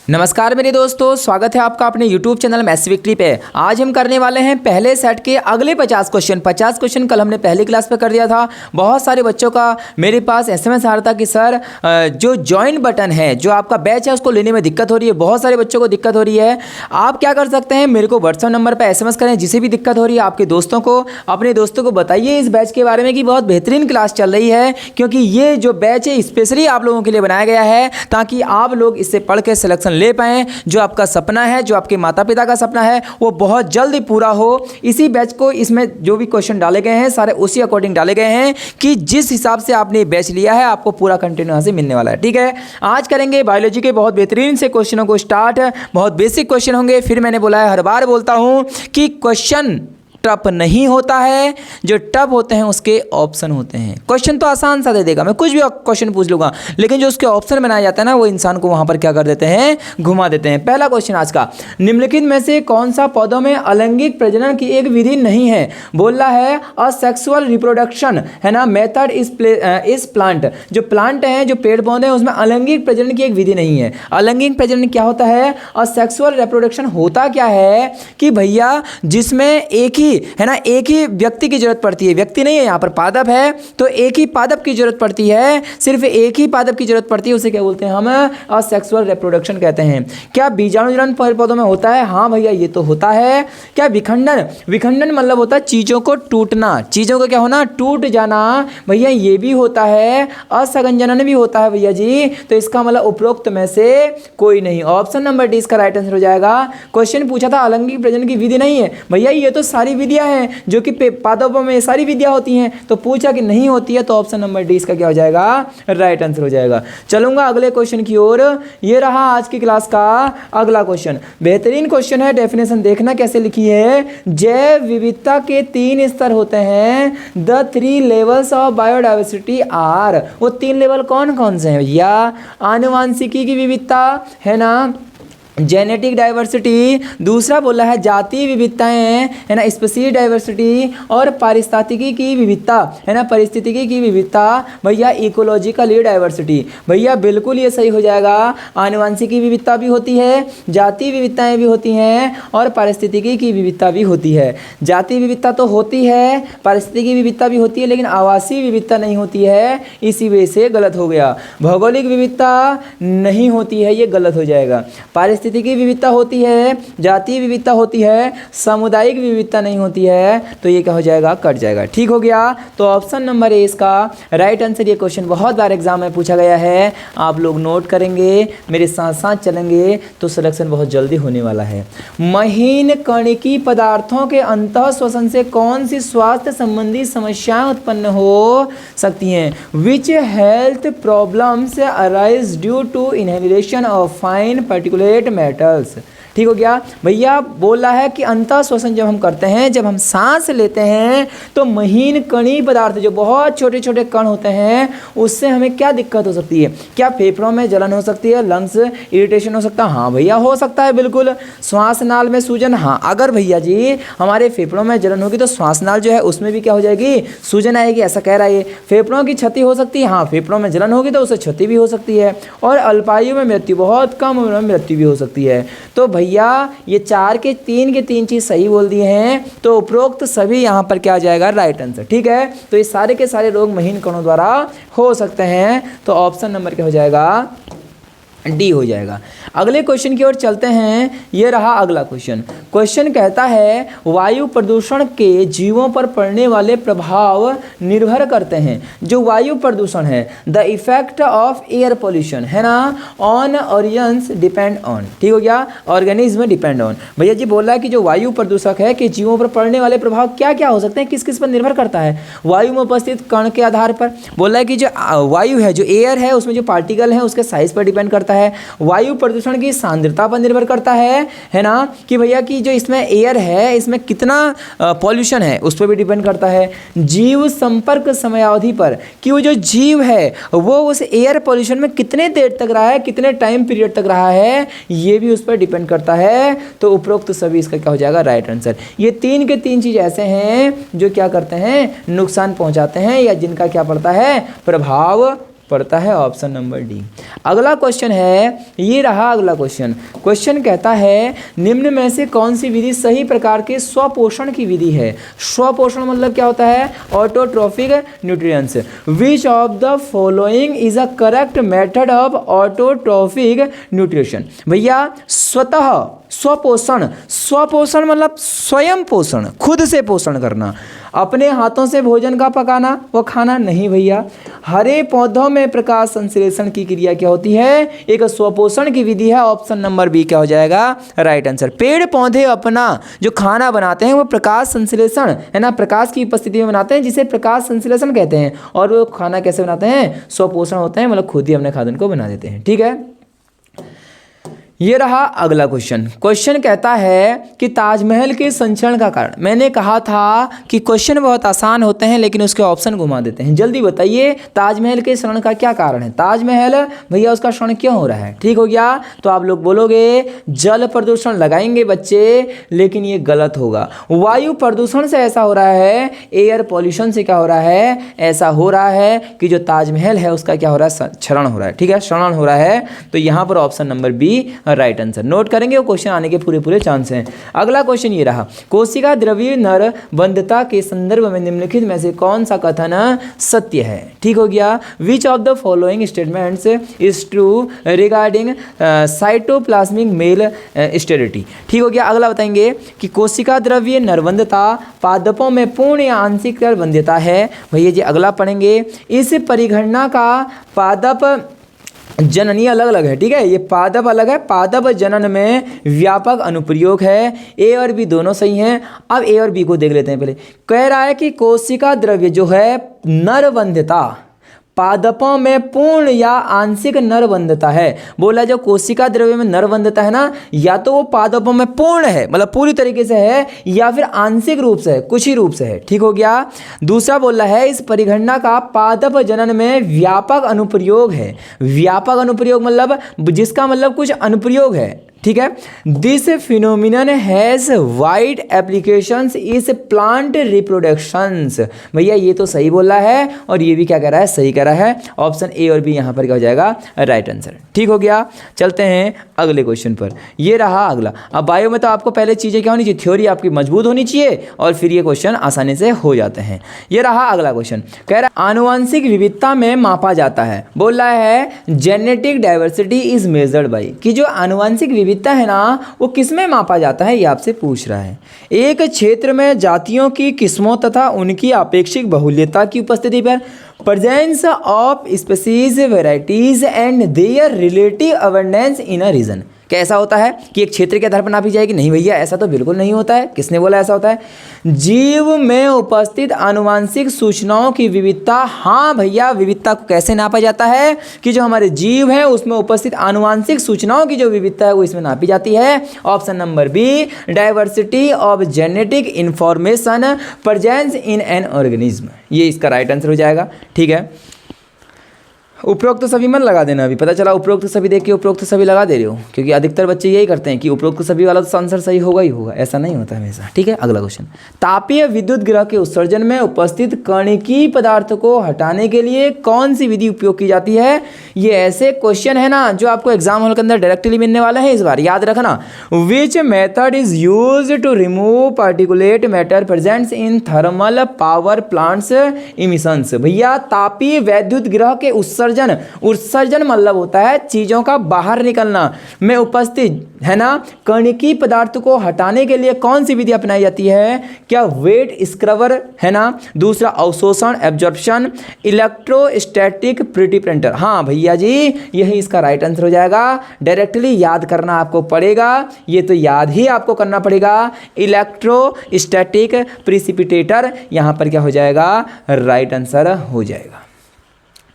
नमस्कार मेरे दोस्तों, स्वागत है आपका अपने YouTube चैनल मैथ्स विक्ट्री पे। आज हम करने वाले हैं पहले सेट के अगले 50 क्वेश्चन कल हमने पहली क्लास पे कर दिया था। बहुत सारे बच्चों का मेरे पास SMS आ रहा था कि सर जो ज्वाइन बटन है, जो आपका बैच है, उसको लेने में दिक्कत हो रही है। बहुत सारे बच्चों को दिक्कत हो रही है। आप क्या कर सकते हैं, मेरे को व्हाट्सएप नंबर पर SMS करें। जिसे भी दिक्कत हो रही है आपके दोस्तों को, अपने दोस्तों को बताइए इस बैच के बारे में कि बहुत बेहतरीन क्लास चल रही है, क्योंकि ये जो बैच है स्पेशली आप लोगों के लिए बनाया गया है ताकि आप लोग इससे पढ़ के सिलेक्शन ले पाएं। जो आपका सपना है, जो आपके माता पिता का सपना है, वो बहुत जल्दी पूरा हो। इसी बैच को, इसमें जो भी क्वेश्चन डाले गए हैं सारे उसी अकॉर्डिंग डाले गए हैं कि जिस हिसाब से आपने बैच लिया है आपको पूरा कंटेंट यहाँ से मिलने वाला है। ठीक है, आज करेंगे बायोलॉजी के बहुत बेहतरीन से क्वेश्चनों को स्टार्ट। बहुत बेसिक क्वेश्चन होंगे। फिर मैंने बोला है, हर बार बोलता हूँ कि क्वेश्चन टफ नहीं होता है, जो टफ होते हैं उसके ऑप्शन होते हैं। क्वेश्चन तो आसान सा दे देगा, मैं कुछ भी क्वेश्चन पूछ लूंगा, लेकिन जो उसके ऑप्शन बनाया जाता है ना, वो इंसान को वहां पर क्या कर देते हैं, घुमा देते हैं। पहला क्वेश्चन आज का, निम्नलिखित में से कौन सा पौधों में अलैंगिक प्रजनन की एक विधि नहीं है? बोल रहा है असेक्सुअल रिप्रोडक्शन है ना मेथड इस प्लांट। जो प्लांट है, जो पेड़ पौधे हैं, उसमें अलैंगिक प्रजनन की एक विधि नहीं है। अलैंगिक प्रजनन क्या होता है? असेक्सुअल रिप्रोडक्शन होता क्या है कि भैया जिसमें एक ही है ना, एक ही व्यक्ति की जरूरत पड़ती है। व्यक्ति नहीं है यहाँ पर, पादप है, तो एक ही पादप की जरूरत पड़ती है, सिर्फ एक ही पादप की जरूरत पड़ती है। उसे क्या बोलते हैं हम? असेक्सुअल रिप्रोडक्शन कहते हैं। क्या बीजाणुजनन पेड़ पौधों में होता है? हाँ भैया, ये तो होता है। क्या विखंडन? विखंडन मतलब होता है चीजों को टूटना, चीजों का क्या होना, टूट जाना। भैया ये भी होता है। असंगनन भी होता है भैया जी। तो इसका मतलब उपरोक्त में से कोई नहीं। ऑप्शन नंबर डी इसका राइट आंसर हो जाएगा। क्वेश्चन पूछा था अलैंगिक प्रजनन की विधि नहीं है, भैया ये तो सारी विधियां हैं, जो कि पादपों में सारी विधियां होती हैं। तो पूछा कि नहीं होती है, तो ऑप्शन नंबर डी इसका क्या हो जाएगा, राइट आंसर हो जाएगा। चलूंगा अगले क्वेश्चन की ओर। ये रहा आज की क्लास का अगला क्वेश्चन। बेहतरीन क्वेश्चन है, डेफिनेशन देखना कैसे लिखी है। जैव विविधता के 3 स्तर होते हैं। The 3 levels of biodiversity are. वो 3 लेवल कौन कौन से हैं भैया? आनुवांशिकी की विविधता है ना, जेनेटिक डाइवर्सिटी, दूसरा बोला है जातीय विविधताएं है ना, स्पीशीज डाइवर्सिटी, और पारिस्थितिकी की विविधता है ना, परिस्थितिकी की विविधता। भैया इकोलॉजिकल डाइवर्सिटी। भैया बिल्कुल ये सही हो जाएगा। आनुवांशिकी विविधता भी होती है, जातीय विविधताएं भी होती हैं, और पारिस्थितिकी की विविधता भी होती है। जातीय विविधता तो होती है, पारिस्थितिकी विविधता भी होती है, लेकिन आवासीय विविधता नहीं होती है। इसी वजह से गलत हो गया। भौगोलिक विविधता नहीं होती है, ये गलत हो जाएगा। पारिस्थितिकी विविधता होती है, जातीय विविधता होती है, सामुदायिक विविधता नहीं होती है। तो ये क्या हो जाएगा, कट जाएगा। ठीक हो गया। तो ऑप्शन नंबर ए इसका राइट आंसर। ये क्वेश्चन बहुत बार एग्जाम में पूछा गया है, आप लोग नोट करेंगे, मेरे साथ साथ चलेंगे तो सिलेक्शन बहुत जल्दी होने वाला है। महीन कणिकी पदार्थों के अंतः श्वसन से कौन सी स्वास्थ्य संबंधी समस्याएं उत्पन्न हो सकती हैं? Which health problems arise due to inhalation of fine particulate metals. ठीक हो गया भैया। बोला है कि अंतः श्वसन जब हम करते हैं, जब हम सांस लेते हैं, तो महीन कणी पदार्थ जो बहुत छोटे छोटे कण होते हैं, उससे हमें क्या दिक्कत हो सकती है? क्या फेफड़ों में जलन हो सकती है? लंग्स इरिटेशन हो सकता है? हाँ भैया हो सकता है, बिल्कुल। श्वास नाल में सूजन? हाँ, अगर भैया जी हमारे फेफड़ों में जलन होगी तो श्वास नाल जो है उसमें भी क्या हो जाएगी, सूजन आएगी, ऐसा कह रहा है। फेफड़ों की क्षति हो सकती है? हाँ, फेफड़ों में जलन होगी तो उससे क्षति भी हो सकती है। और अल्पायु में मृत्यु, बहुत कम उम्र में मृत्यु भी हो सकती है। तो भैया ये 4 के 3 चीज सही बोल दिए हैं, तो उपरोक्त सभी यहां पर क्या आ जाएगा, राइट आंसर। ठीक है, तो ये सारे के सारे रोग महीन कणों द्वारा हो सकते हैं। तो ऑप्शन नंबर क्या हो जाएगा, डी हो जाएगा। अगले क्वेश्चन की ओर चलते हैं। यह रहा अगला क्वेश्चन। क्वेश्चन कहता है वायु प्रदूषण के जीवों पर पड़ने वाले प्रभाव निर्भर करते हैं। जो वायु प्रदूषण है, the effect of air pollution है ना, ऑन ऑर्गन्स डिपेंड ऑन। ठीक हो गया, ऑर्गेनिज्म डिपेंड ऑन। भैया जी बोल रहा है कि जो वायु प्रदूषक है कि जीवों पर पड़ने वाले प्रभाव क्या क्या हो सकते हैं, किस किस पर निर्भर करता है? वायु में उपस्थित कण के आधार पर। बोल रहा है कि जो वायु है, जो एयर है, उसमें जो पार्टिकल है उसके साइज पर डिपेंड करता है। वायु प्रदूषण की सांद्रता पर निर्भर करता है ना, कि भैया कि जो इसमें एयर है, इसमें कितना पॉल्यूशन है, उस पर भी डिपेंड करता है। जीव संपर्क समयावधि पर, कि वो जो जीव है वो उस एयर पॉल्यूशन में कितने देर तक रहा है, कितने टाइम पीरियड तक रहा है, ये भी उस पर डिपेंड करता है। तो उपरोक्त सभी इसका क्या हो जाएगा, राइट आंसर। ये 3 के 3 चीज ऐसे हैं जो क्या करते हैं, नुकसान पहुंचाते हैं, या जिनका क्या पड़ता है, प्रभाव पड़ता है ऑप्शन नंबर डी। अगला क्वेश्चन है, ये रहा अगला क्वेश्चन। क्वेश्चन कहता है निम्न में से कौन सी विधि सही प्रकार के स्वपोषण की विधि है। स्वपोषण मतलब क्या होता है, autotrophic nutrients. Which of the following is a correct method of autotrophic nutrition. भैया स्वतः स्वपोषण, स्वपोषण मतलब स्वयं पोषण, खुद से पोषण करना, अपने हाथों से भोजन का पकाना व खाना नहीं भैया। हरे पौधों में प्रकाश संश्लेषण की क्रिया क्या होती है, एक स्वपोषण की विधि है। ऑप्शन नंबर बी क्या हो जाएगा, राइट आंसर। पेड़ पौधे अपना जो खाना बनाते हैं वो प्रकाश संश्लेषण है ना, प्रकाश की उपस्थिति में बनाते हैं, जिसे प्रकाश संश्लेषण कहते हैं। और वो खाना कैसे बनाते हैं, स्वपोषण होते हैं, मतलब खुद ही अपने खाद्यान्न को बना देते हैं। ठीक है, ये रहा अगला क्वेश्चन। क्वेश्चन कहता है कि ताजमहल के संचरण का कारण। मैंने कहा था कि क्वेश्चन बहुत आसान होते हैं लेकिन उसके ऑप्शन घुमा देते हैं। जल्दी बताइए, ताजमहल के क्षरण का क्या कारण है। ताजमहल भैया उसका क्षरण क्यों हो रहा है। ठीक हो गया, तो आप लोग बोलोगे जल प्रदूषण लगाएंगे बच्चे, लेकिन ये गलत होगा। वायु प्रदूषण से ऐसा हो रहा है, एयर पॉल्यूशन से क्या हो रहा है, ऐसा हो रहा है कि जो ताजमहल है उसका क्या हो रहा है, क्षरण हो रहा है। ठीक है, क्षरण हो रहा है। तो यहाँ पर option number B right answer. Note करेंगे, वो क्वेश्चन आने के पूरे चांस हैं। अगला क्वेश्चन ये रहा, कोशिका द्रव्य नरबंधता के संदर्भ में निम्नलिखित में से कौन सा कथन सत्य है। ठीक हो गया, which of the following statements is true regarding cytoplasmic male sterility. ठीक हो गया, अगला बताएंगे कि कोशिका द्रव्य नरबंधता पादपों में पूर्ण या आंशिक नरबंधता है। भैया जी अगला पढ़ेंगे, इस परिगणना का पादप जननी अलग अलग है। ठीक है, ये पादप अलग है, पादप जनन में व्यापक अनुप्रयोग है। ए और बी दोनों सही हैं। अब ए और बी को देख लेते हैं। पहले कह रहा है कि कोशिका द्रव्य जो है नरबंधता पादपों में पूर्ण या आंशिक नरबंधता है। बोला जो कोशिका द्रव्य में नरबंधता है ना, या तो वो पादपों में पूर्ण है मतलब पूरी तरीके से है, या फिर आंशिक रूप से है, कुछ ही रूप से है। ठीक हो गया। दूसरा बोल रहा है इस परिगणना का पादप जनन में व्यापक अनुप्रयोग है। व्यापक अनुप्रयोग मतलब जिसका मतलब कुछ अनुप्रयोग है। ठीक है, this phenomenon has wide applications इस प्लांट रिप्रोडक्शंस। भैया ये तो सही बोला है और ये भी क्या कह रहा है, सही कह रहा है। ऑप्शन ए और बी यहाँ पर क्या हो जाएगा, राइट आंसर। ठीक हो गया, चलते हैं अगले क्वेश्चन पर। ये रहा अगला। अब बायो में तो आपको पहले चीज़ें क्या होनी चाहिए, थ्योरी आपकी मजबूत होनी चाहिए और फिर ये क्वेश्चन आसानी से हो जाते हैं। ये रहा अगला क्वेश्चन, कह रहा है आनुवंशिक विविधता में मापा जाता है। बोल रहा है genetic diversity is measured by, कि जो आनुवंशिक है ना वो किस में मापा जाता है, ये आपसे पूछ रहा है। एक क्षेत्र में जातियों की किस्मों तथा उनकी आपेक्षिक बहुल्यता की उपस्थिति पर presence of species varieties and their relative abundance in a region. कैसा होता है कि एक क्षेत्र के आधार पर नापी जाएगी, नहीं भैया ऐसा तो बिल्कुल नहीं होता है। किसने बोला ऐसा होता है, जीव में उपस्थित आनुवांशिक सूचनाओं की विविधता। हाँ भैया, विविधता को कैसे नापा जाता है कि जो हमारे जीव हैं उसमें उपस्थित आनुवांशिक सूचनाओं की जो विविधता है वो इसमें नापी जाती है। Option number B, diversity of genetic information presence in an organism, ये इसका राइट आंसर हो जाएगा। ठीक है, उपरोक्त तो सभी मन लगा देना। अभी पता चला उपरोक्त सभी देख के उपरोक्त तो सभी लगा दे रहे हो, क्योंकि अधिकतर बच्चे यही करते हैं कि उपरोक्त सभी वाला तो आंसर सही होगा ही होगा, ऐसा नहीं होता हमेशा। ठीक है, अगला क्वेश्चन, तापीय विद्युत ग्रह के उत्सर्जन में उपस्थित कणिकीय पदार्थ को हटाने के लिए कौन सी विधि उपयोग की जाती है। ये ऐसे क्वेश्चन है ना जो आपको एग्जाम हॉल के अंदर डायरेक्टली मिलने वाला है। इस बार याद रखना, which method is use to remove particulate matter presents in thermal power plants emissions. भैया तापीय विद्युत ग्रह के उत्सर्जन मतलब होता है चीजों का बाहर निकलना में उपस्थित है ना कणिकीय पदार्थ को हटाने के लिए कौन सी विधि अपनाई जाती है। क्या वेट स्क्रबर है ना, दूसरा अवशोषण एब्जॉर्प्शन, इलेक्ट्रोस्टैटिक प्रिंटर। हाँ भैया जी, यही इसका राइट आंसर हो जाएगा। डायरेक्टली याद करना आपको पड़ेगा, ये तो याद ही आपको करना पड़ेगा। इलेक्ट्रोस्टैटिक प्रिसिपिटेटर यहाँ पर क्या हो जाएगा, राइट आंसर हो जाएगा।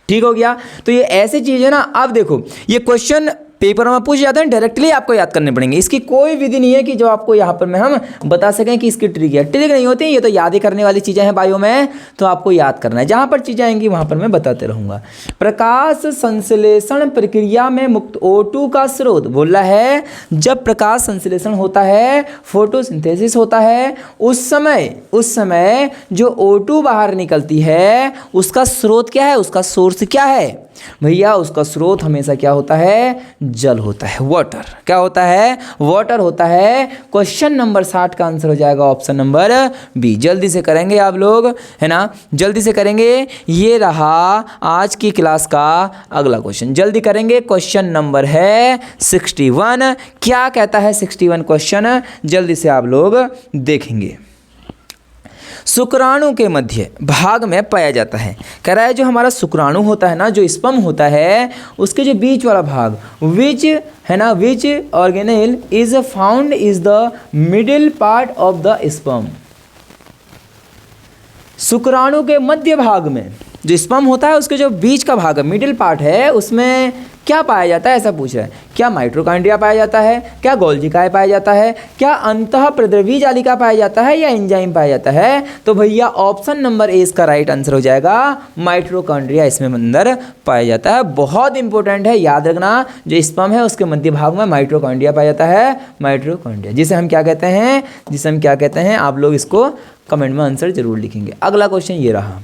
ठीक हो गया। तो ये ऐसी चीज है ना, अब देखो ये क्वेश्चन पेपर में पूछ जाते हैं, डायरेक्टली आपको याद करने पड़ेंगे। इसकी कोई विधि नहीं है कि जो आपको यहाँ पर में हम बता सकें कि इसकी ट्रिक है। ट्रिक नहीं होती, ये तो याद ही करने वाली चीज़ें हैं बायो में, तो आपको याद करना है। जहाँ पर चीज़ें आएंगी वहाँ पर मैं बताते रहूँगा। प्रकाश संश्लेषण प्रक्रिया में मुक्त O2 का स्रोत बोल रहा है, जब प्रकाश संश्लेषण होता है, फोटोसिंथेसिस होता है, उस समय जो O2 बाहर निकलती है उसका स्रोत क्या है, उसका सोर्स क्या है। भैया उसका स्रोत हमेशा क्या होता है? जल होता है, वाटर। क्या होता है? वाटर होता है। क्वेश्चन नंबर 60 का आंसर हो जाएगा ऑप्शन नंबर बी। जल्दी से करेंगे आप लोग, है ना, जल्दी से करेंगे। ये रहा आज की क्लास का अगला क्वेश्चन, जल्दी करेंगे। क्वेश्चन नंबर है 61। क्या कहता है 61 क्वेश्चन? जल्दी से आप लोग देखेंगे। शुक्राणु के मध्य भाग में पाया जाता है। कह रहा है जो हमारा शुक्राणु होता है ना, जो स्पर्म होता है, उसके जो बीच वाला भाग, विच है ना, विच organelle is found is the middle part of the sperm. शुक्राणु के मध्य भाग में जो स्पर्म होता है उसके जो बीच का भाग है, मिडिल पार्ट है, उसमें क्या पाया जाता है? ऐसा पूछ रहा है। क्या माइटोकॉन्ड्रिया पाया जाता है? क्या गोल्गी काय पाया जाता है? क्या अंतः प्रद्रवी जालिका पाया जाता है? या एंजाइम पाया जाता है? तो भैया ऑप्शन नंबर ए इसका राइट आंसर हो जाएगा, माइटोकॉन्ड्रिया इसमें अंदर पाया जाता है। बहुत इंपॉर्टेंट है, याद रखना। जो स्पर्म है उसके मध्य भाग में माइटोकॉन्ड्रिया पाया जाता है, माइटोकॉन्ड्रिया, जिसे हम क्या कहते हैं? जिसे हम क्या कहते हैं? आप लोग इसको कमेंट में आंसर जरूर लिखेंगे। अगला क्वेश्चन ये रहा,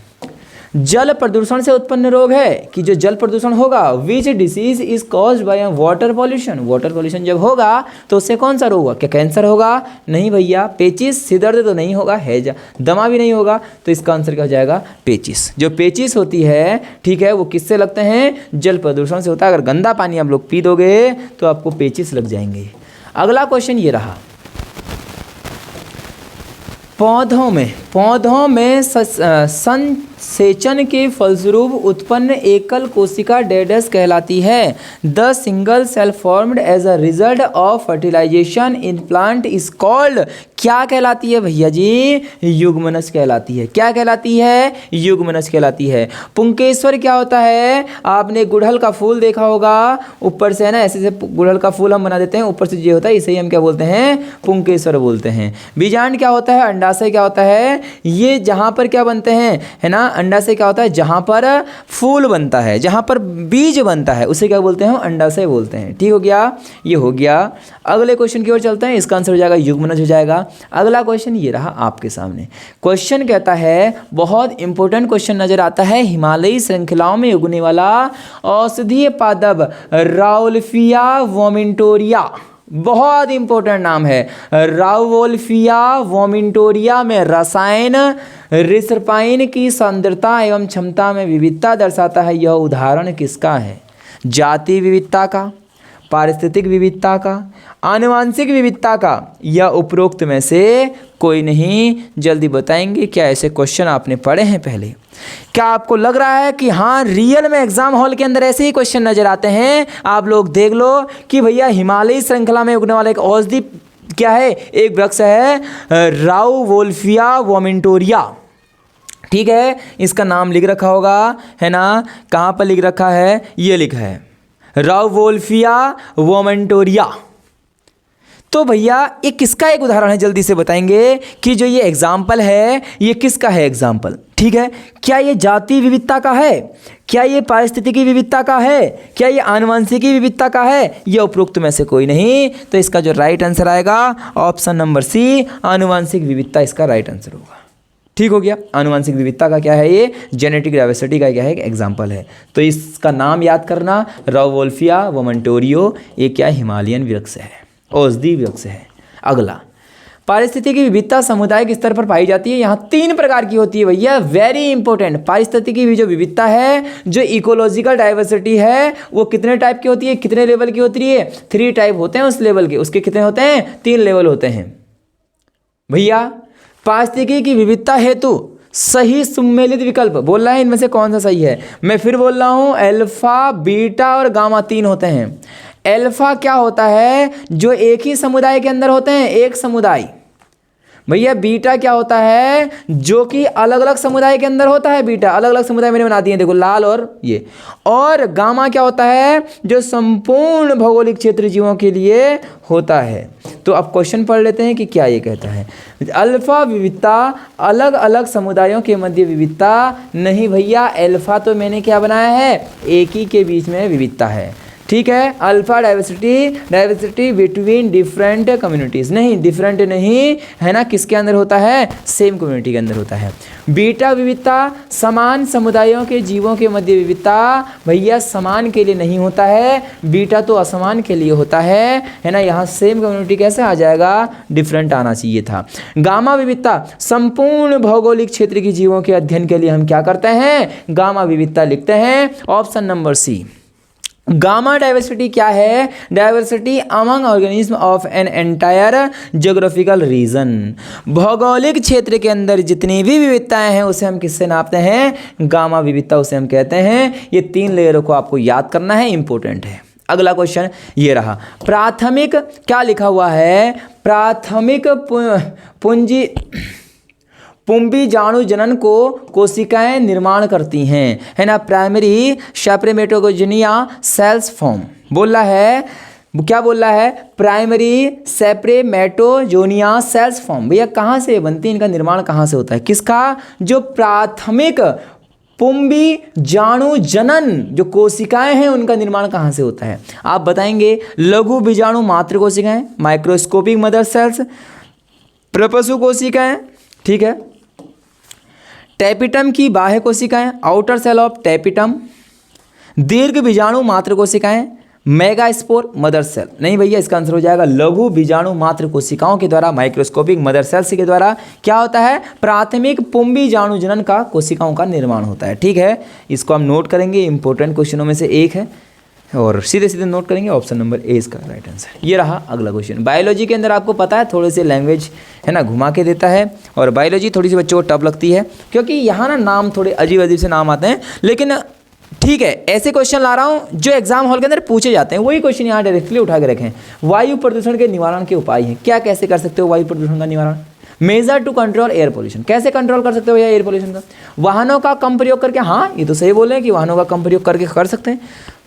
जल प्रदूषण से उत्पन्न रोग है कि जो जल प्रदूषण होगा, which disease is caused by water pollution. Water pollution जब होगा तो उससे कौन सा रोग होगा? क्या कैंसर होगा? नहीं भैया। पेचिस, सिर दर्द तो नहीं होगा, हैजा, दमा भी नहीं होगा। तो इसका आंसर क्या हो जाएगा? पेचिस। जो पेचिस होती है, ठीक है, वो किससे लगते हैं? जल प्रदूषण से होता है। अगर गंदा पानी आप लोग पी दोगे तो आपको पेचिस लग जाएंगे। अगला क्वेश्चन ये रहा, पौधों में संसेचन के फलस्वरूप उत्पन्न एकल कोशिका डेडस कहलाती है। The single cell formed as a result of fertilisation in plant is called. क्या कहलाती है भैया जी? युग्मनज कहलाती है। क्या कहलाती है? युग्मनज कहलाती है। पुंकेश्वर क्या होता है? आपने गुड़हल का फूल देखा होगा, ऊपर से है ना, ऐसे गुड़हल का फूल हम बना देते हैं, ऊपर से जो होता है इसे ही हम क्या बोलते हैं? पुंकेश्वर बोलते हैं। बीजांड क्या होता है? अंडाशय क्या होता है? ये जहाँ पर क्या बनते हैं, है ना, अंडाशय क्या होता है? जहाँ पर फूल बनता है, जहाँ पर बीज बनता है, उसे क्या बोलते हैं? अंडाशय बोलते हैं। ठीक हो गया, ये हो गया। अगले क्वेश्चन की ओर चलते हैं। इसका आंसर हो जाएगा युग्मनज हो जाएगा। अगला क्वेश्चन ये रहा आपके सामने। क्वेश्चन कहता है, बहुत इंपॉर्टेंट क्वेश्चन नजर आता है, हिमालयी श्रृंखलाओं में उगने वाला औषधीय पादप राउल्फिया वोमिंटोरिया, बहुत इंपॉर्टेंट नाम है, राउवोल्फिया वोमिंटोरिया में रसायन रिसर्पाइन की सांद्रता एवं क्षमता में विविधता दर्शाता है। यह उदाहरण किसका है? जाति विविधता का, पारिस्थितिक विविधता का, आनुवांशिक विविधता का, या उपरोक्त में से कोई नहीं? जल्दी बताएंगे। क्या ऐसे क्वेश्चन आपने पढ़े हैं पहले? क्या आपको लग रहा है कि हाँ रियल में एग्जाम हॉल के अंदर ऐसे ही क्वेश्चन नजर आते हैं? आप लोग देख लो कि भैया हिमालयी श्रृंखला में उगने वाला एक औषधि क्या है? एक वृक्ष है राउवोल्फिया वोमिंटोरिया। ठीक है, इसका नाम लिख रखा होगा, है ना, कहाँ पर लिख रखा है? ये लिखा है राउवोल्फिया वोमिंटोरिया। तो भैया ये किसका एक उदाहरण है? जल्दी से बताएंगे कि जो ये एग्जाम्पल है ये किसका है एग्जाम्पल? ठीक है, क्या ये जाति विविधता का है? क्या ये पारिस्थितिकी विविधता का है? क्या ये आनुवंशिकी विविधता का है? ये उपरोक्त में से कोई नहीं। तो इसका जो राइट आंसर आएगा ऑप्शन नंबर सी, आनुवंशिक विविधता इसका राइट आंसर होगा। ठीक हो गया। आनुवंशिक विविधता का क्या है? ये जेनेटिक डाइवर्सिटी का क्या है? एक एग्जाम्पल है। तो इसका नाम याद करना, राउवोल्फिया वोमिंटोरियो, ये क्या हिमालयन वृक्ष है, औषधि वृक्ष है। अगला, पारिस्थितिकी विविधता सामुदायिक स्तर पर पाई जाती है। यहाँ 3 प्रकार की होती है भैया, वेरी इंपॉर्टेंट। पारिस्थितिकी जो विविधता है, जो इकोलॉजिकल डाइवर्सिटी है, वो कितने टाइप की होती है? कितने लेवल की होती है? 3 टाइप होते हैं उस लेवल के। उसके कितने होते हैं? 3 लेवल होते हैं भैया। पारिस्थितिकी की विविधता हेतु सही सुमेलित विकल्प बोल रहा है, इनमें से कौन सा सही है? मैं फिर बोल रहा हूँ, अल्फा, बीटा और गामा 3 होते हैं। अल्फा क्या होता है? जो एक ही समुदाय के अंदर होते हैं, एक समुदाय। भैया बीटा क्या होता है? जो कि अलग अलग समुदाय के अंदर होता है। बीटा अलग अलग समुदाय मैंने बना दिए, देखो लाल और ये। और गामा क्या होता है? जो संपूर्ण भौगोलिक क्षेत्र जीवों के लिए होता है। तो अब क्वेश्चन पढ़ लेते हैं कि क्या ये कहता है। अल्फा विविधता अलग अलग समुदायों के मध्य विविधता नहीं भैया, अल्फा तो मैंने क्या बनाया है? एक ही के बीच में विविधता है। ठीक है। Alpha diversity between different communities, नहीं डिफरेंट नहीं है ना, किसके अंदर होता है, सेम कम्युनिटी के अंदर होता है। बीटा विविधता समान समुदायों के जीवों के मध्य विविधता, भैया समान के लिए नहीं होता है, बीटा तो असमान के लिए होता है ना। यहाँ सेम कम्युनिटी कैसे आ जाएगा, डिफरेंट आना चाहिए था। गामा विविधता संपूर्ण भौगोलिक क्षेत्र की जीवों के अध्ययन के लिए हम क्या करते हैं, गामा विविधता लिखते हैं। Option number C. Gamma diversity क्या है, diversity among organism of an entire geographical region, भौगोलिक क्षेत्र के अंदर जितनी भी विविधताएं हैं उसे हम किससे नापते हैं, गामा विविधता उसे हम कहते हैं। ये 3 लेयरों को आपको याद करना है, इंपॉर्टेंट है। अगला क्वेश्चन ये रहा, प्राथमिक क्या लिखा हुआ है, प्राथमिक पुंबी जाणु जनन को कोशिकाएं निर्माण करती हैं, है ना। प्राइमरी सेप्रेमेटोगोनिया सेल्स फॉर्म बोल रहा है, क्या बोल रहा है, प्राइमरी सेप्रेमेटोजोनिया सेल्स फॉर्म। भैया कहाँ से बनती है, इनका निर्माण कहाँ से होता है, किसका, जो प्राथमिक पुंबी जाणु जनन जो कोशिकाएं हैं उनका निर्माण कहाँ से होता है, आप बताएंगे। लघु बीजाणु मात्र कोशिकाएं, माइक्रोस्कोपिक मदर सेल्स, प्रपशु कोशिकाएं, ठीक है। टैपिटम की बाह्य कोशिकाएं, आउटर सेल ऑफ टैपिटम, दीर्घ बीजाणु मात्र कोशिकाएं, मेगास्पोर मदर सेल। नहीं भैया, इसका आंसर हो जाएगा लघु बीजाणु मात्र कोशिकाओं के द्वारा, माइक्रोस्कोपिक मदर सेल्स के द्वारा क्या होता है, प्राथमिक पुंबी जाणु जनन का कोशिकाओं का निर्माण होता है। ठीक है, इसको हम नोट करेंगे, इंपॉर्टेंट क्वेश्चनों में से एक है और सीधे सीधे नोट करेंगे। ऑप्शन नंबर ए इसका राइट आंसर। ये रहा अगला क्वेश्चन। बायोलॉजी के अंदर आपको पता है थोड़े से लैंग्वेज है ना घुमा के देता है, और बायोलॉजी थोड़ी सी बच्चों को टफ लगती है क्योंकि यहाँ ना नाम थोड़े अजीब अजीब से नाम आते हैं, लेकिन ठीक है ऐसे क्वेश्चन ला रहा हूँ जो एग्जाम हॉल के अंदर पूछे जाते हैं, वही क्वेश्चन यहाँ डायरेक्टली उठा के रखें। वायु प्रदूषण के निवारण के उपाय हैं, क्या कैसे कर सकते हो वायु प्रदूषण का निवारण। Measure to control air pollution, कैसे कंट्रोल कर सकते हो भैया एयर पोल्यूशन का। वाहनों का कम प्रयोग करके, हाँ ये तो सही बोले कि वाहनों का कम प्रयोग करके कर सकते हैं।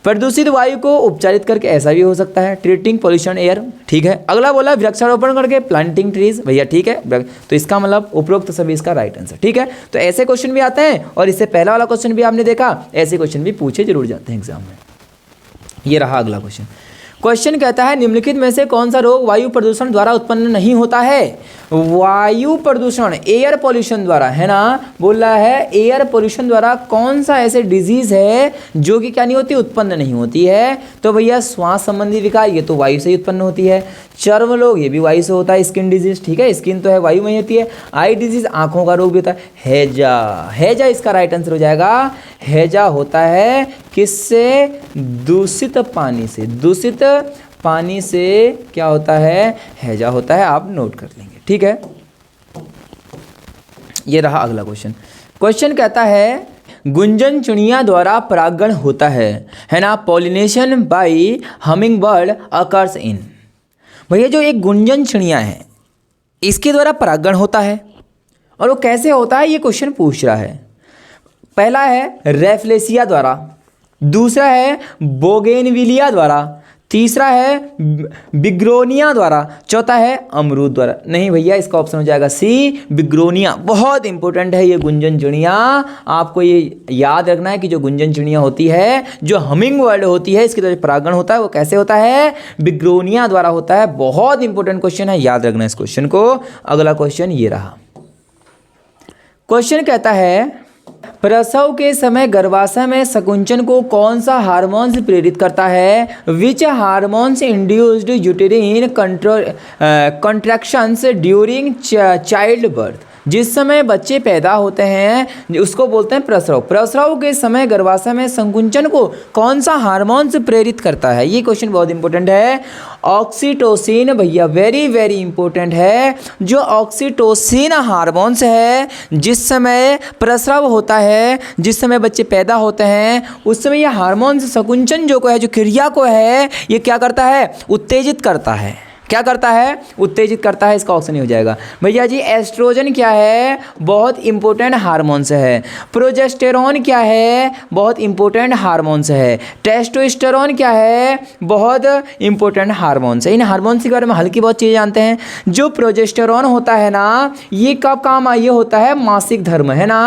प्रदूषित वायु को उपचारित करके, ऐसा भी हो सकता है, ट्रीटिंग पोल्यूशन एयर। ठीक है, अगला बोला वृक्षारोपण करके, प्लांटिंग ट्रीज। भैया ठीक है, तो इसका मतलब उपरोक्त सभी इसका राइट आंसर। ठीक है, तो ऐसे क्वेश्चन भी आते हैं और इससे पहला वाला क्वेश्चन भी आपने देखा, ऐसे क्वेश्चन भी पूछे जरूर जाते हैं एग्जाम में। ये रहा अगला क्वेश्चन। क्वेश्चन कहता है निम्नलिखित में से कौन सा रोग वायु प्रदूषण द्वारा उत्पन्न नहीं होता है। वायु प्रदूषण एयर पोल्यूशन द्वारा, है ना, बोल रहा है एयर पोल्यूशन द्वारा कौन सा ऐसे डिजीज है जो कि क्या नहीं होती, उत्पन्न नहीं होती है। तो भैया श्वास संबंधी विकार, ये तो वायु से ही उत्पन्न होती है। चर्म रोग, ये भी वायु से होता है। स्किन डिजीज, ठीक है, स्किन तो है वायु में ही होती है। आई डिजीज, आंखों का रोग भी होता है। हैजा, हैजा इसका राइट आंसर हो जाएगा। हैजा होता है किससे, दूषित पानी से। दूषित पानी से क्या होता है, हैजा होता है, आप नोट कर लेंगे। ठीक है, ये रहा अगला क्वेश्चन। क्वेश्चन कहता है गुंजन चिड़िया द्वारा परागण होता है ना। Pollination by humming bird occurs in. भैया जो एक गुंजन चिड़िया है इसके द्वारा परागण होता है, और वो कैसे होता है ये क्वेश्चन पूछ रहा है। पहला है रेफ्लेसिया द्वारा, दूसरा है बोगेनविलिया द्वारा, तीसरा है बिग्रोनिया द्वारा, चौथा है अमरूद द्वारा। नहीं भैया, इसका ऑप्शन हो जाएगा सी, बिग्रोनिया। बहुत इंपॉर्टेंट है ये गुंजन चिड़िया, आपको ये याद रखना है कि जो गुंजन चिड़िया होती है, जो हमिंग बर्ड होती है, इसके द्वारा परागण होता है, वो कैसे होता है, बिग्रोनिया द्वारा होता है। बहुत इंपॉर्टेंट क्वेश्चन है, याद रखना इस क्वेश्चन को। अगला क्वेश्चन ये रहा। क्वेश्चन कहता है प्रसव के समय गर्भाशय में संकुचन को कौन सा हार्मोन से प्रेरित करता है। विच hormones induced यूटेरिन contractions during child birth. जिस समय बच्चे पैदा होते हैं उसको बोलते हैं प्रसव। प्रसव के समय गर्भाशय में संकुचन को कौन सा हार्मोन से प्रेरित करता है, ये क्वेश्चन बहुत इंपॉर्टेंट है। ऑक्सीटोसिन भैया, वेरी वेरी इंपॉर्टेंट है। जो ऑक्सीटोसिन हार्मोन्स है, जिस समय प्रसव होता है, जिस समय बच्चे पैदा होते हैं, उस समय ये हार्मोन्स संकुचन जो को है, जो क्रिया को है, ये क्या करता है, उत्तेजित करता है। क्या करता है, उत्तेजित करता है, इसका ऑप्शन ही हो जाएगा भैया जी। एस्ट्रोजन क्या है, बहुत इंपॉर्टेंट हार्मोन्स है। प्रोजेस्टेरॉन क्या है, बहुत इंपॉर्टेंट हार्मोन्स है। टेस्टोस्टेरोन क्या है, बहुत इंपॉर्टेंट हार्मोन्स है। इन हार्मोन्स के बारे में हल्की बहुत चीज़ें जानते हैं। जो प्रोजेस्टेरॉन होता है ना, ये कब काम ये होता है, मासिक धर्म है ना,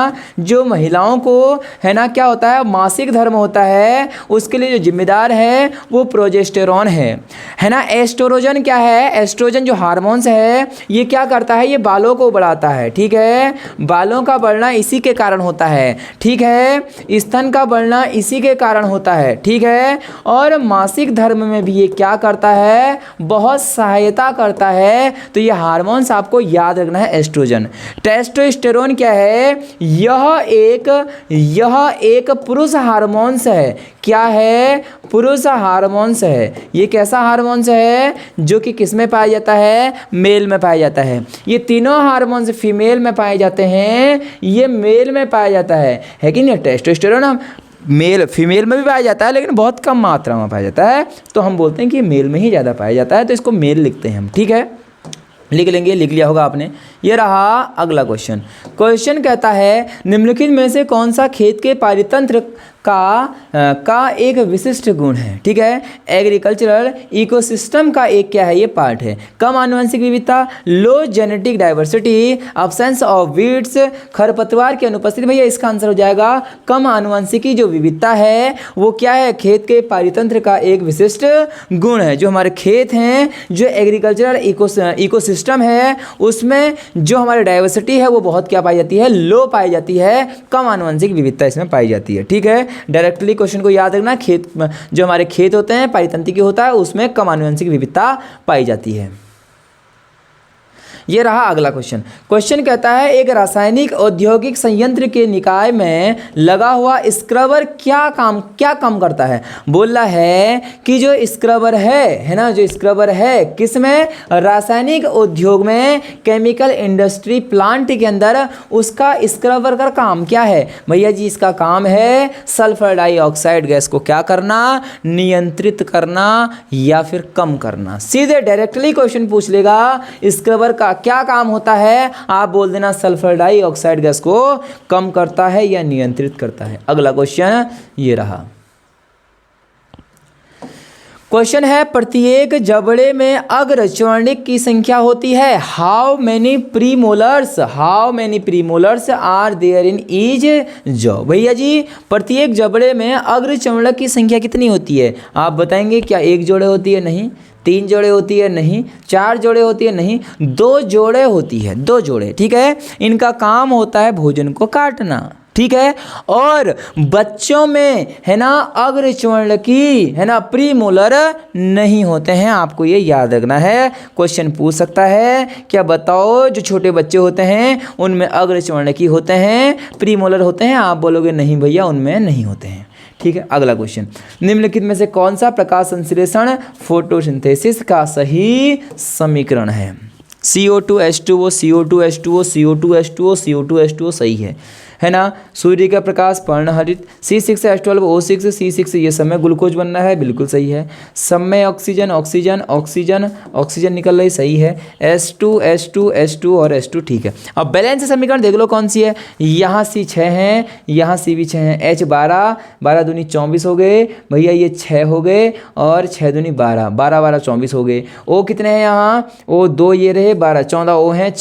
जो महिलाओं को है ना क्या होता है, मासिक धर्म होता है, उसके लिए जो जिम्मेदार है वो प्रोजेस्टेरॉन है ना। एस्ट्रोजन क्या है, एस्ट्रोजन जो हार्मोन्स है ये क्या करता है, ये बालों को बढ़ाता है, ठीक है। बालों का बढ़ना इसी के कारण होता है, ठीक है। स्तन का बढ़ना इसी के कारण होता है, ठीक है। और मासिक धर्म में भी ये क्या करता है, बहुत सहायता करता है। तो ये हार्मोन्स आपको याद रखना है, एस्ट्रोजन। टेस्टोस्टेरोन क्या है, यह एक पुरुष हार्मोन्स है। क्या है, पुरुष हार्मोन्स है। ये कैसा हार्मोन्स है, जो कि किस में पाया जाता है, मेल में पाया जाता है। ये तीनों हार्मोन्स फीमेल में पाए जाते हैं, ये मेल में पाया जाता है कि नहीं। टेस्टोस्टेरोन हम मेल फीमेल में भी पाया जाता है, लेकिन बहुत कम मात्रा में पाया जाता है, तो हम बोलते हैं कि मेल में ही ज़्यादा पाया जाता है, तो इसको मेल लिखते हैं हम, ठीक है। लिख लेंगे, लिख लिया होगा आपने। ये रहा अगला क्वेश्चन। क्वेश्चन कहता है निम्नलिखित में से कौन सा खेत के पारितंत्र का एक विशिष्ट गुण है, ठीक है। एग्रीकल्चरल इकोसिस्टम का एक क्या है, ये पार्ट है। कम आनुवंशिक विविधता, low genetic diversity, absence of weeds, खरपतवार की अनुपस्थिति। भैया इसका आंसर हो जाएगा कम आनुवंशिकी जो विविधता है वो क्या है, खेत के पारितंत्र का एक विशिष्ट गुण है। जो हमारे खेत हैं, जो एग्रीकल्चरल इकोसिस्टम है, उसमें जो हमारी डाइवर्सिटी है वो बहुत क्या पाई जाती है, लो पाई जाती है, कम आनुवंशिक विविधता इसमें पाई जाती है, ठीक है। डायरेक्टली क्वेश्चन को याद रखना, खेत जो हमारे खेत होते हैं पारितंत्रिकी होता है, उसमें कम आनुवंशिक विविधता पाई जाती है। ये रहा अगला क्वेश्चन। क्वेश्चन कहता है एक रासायनिक औद्योगिक संयंत्र के निकाय में लगा हुआ स्क्रबर क्या काम करता है। बोल रहा है कि जो स्क्रबर है ना, जो स्क्रबर है किसमें, रासायनिक उद्योग में, केमिकल इंडस्ट्री प्लांट के अंदर, उसका स्क्रबर का काम क्या है। भैया जी इसका काम है सल्फर डाइऑक्साइड गैस को क्या करना, नियंत्रित करना या फिर कम करना। सीधे डायरेक्टली क्वेश्चन पूछ लेगा स्क्रबर का क्या काम होता है, आप बोल देना सल्फर डाइऑक्साइड गैस को कम करता है या नियंत्रित करता है। अगला क्वेश्चन ये रहा। क्वेश्चन है प्रत्येक जबड़े में अग्रचर्णिक की संख्या होती है। How many premolars are there in each jaw. भैया जी प्रत्येक जबड़े में अग्रचर्णक की संख्या कितनी होती है, आप बताएंगे। क्या एक जोड़े होती है, नहीं। 3 जोड़े होती है, नहीं। 4 जोड़े होती है, नहीं। 2 जोड़े होती है, 2 जोड़े, ठीक है। इनका काम होता है भोजन को काटना, ठीक है। और बच्चों में है ना अग्रचर्णकी है ना प्रीमोलर नहीं होते हैं, आपको ये याद रखना है। क्वेश्चन पूछ सकता है क्या बताओ जो छोटे बच्चे होते हैं उनमें अग्रचर्णकी होते हैं, प्रीमोलर होते हैं, आप बोलोगे नहीं भैया उनमें नहीं होते हैं, ठीक है। अगला क्वेश्चन, निम्नलिखित में से कौन सा प्रकाश संश्लेषण फोटोसिंथेसिस का सही समीकरण है। CO2H2O CO2H2O CO2H2O CO2H2O सही है ना। सूर्य का प्रकाश पर्णहरित, C6H12O6 C6 ये सब में ग्लूकोज बनना है, बिल्कुल सही है। सब में ऑक्सीजन ऑक्सीजन ऑक्सीजन ऑक्सीजन निकल रही, सही है। H2 और H2 ठीक है। अब बैलेंस समीकरण देख लो कौन सी है। यहाँ C6 है, यहाँ C भी 6 है। H 12 दूनी 24 हो गए भैया, ये 6 हो गए और 6 दूनी 12 24 हो गए। O कितने हैं यहाँ, O 2 ये रहे, 12 14 O हैं,